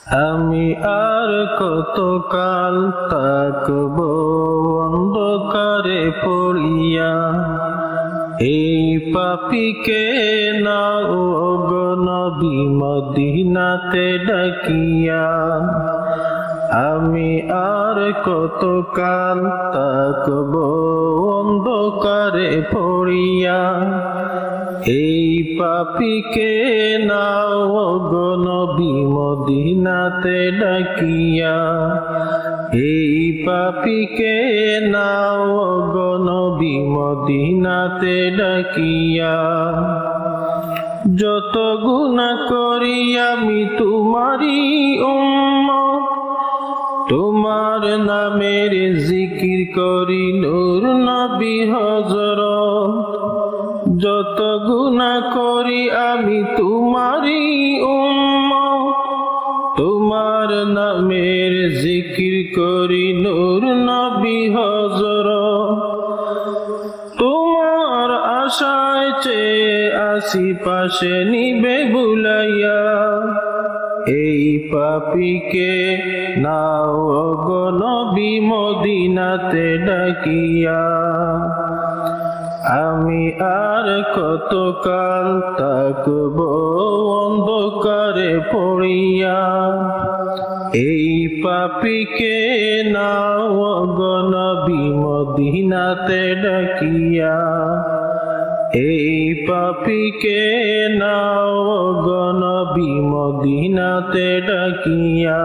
আমি আর কতকাল থাকব অন্ধকারে পড়িয়া, এই পাপীকে নাও গো নবী মদিনাতে ডাকিয়া। আমি আর কতকাল থাকব অন্ধকারে পড়িয়া, এই পাপীকে নাও গো নবী মদিনাতে ডাকিয়া। এই পাপীকে নাও গো নবী মদিনাতে ডাকিয়া। যত গুনাহ করি আমি তোমারই উম্মত, তোমার নামের জিকির করি নূর নবী হযরত। যত গুনাহ করি আমি তোমারই উম্মত, তোমার নামের জিকির করি নূর নবী হযরত। তোমার আশায় চেয়ে আসি পাশে নিবে বুলাইয়া, এই পাপীকে নাও গো নবী মদিনাতে ডাকিয়া। আমি আর কতকাল থাকব অন্ধকারে পড়িয়া, এই পাপীকে নাও গো নবী মদিনাতে ডাকিয়া। এই পাপীকে নাও গো নবী মদিনাতে ডাকিয়া।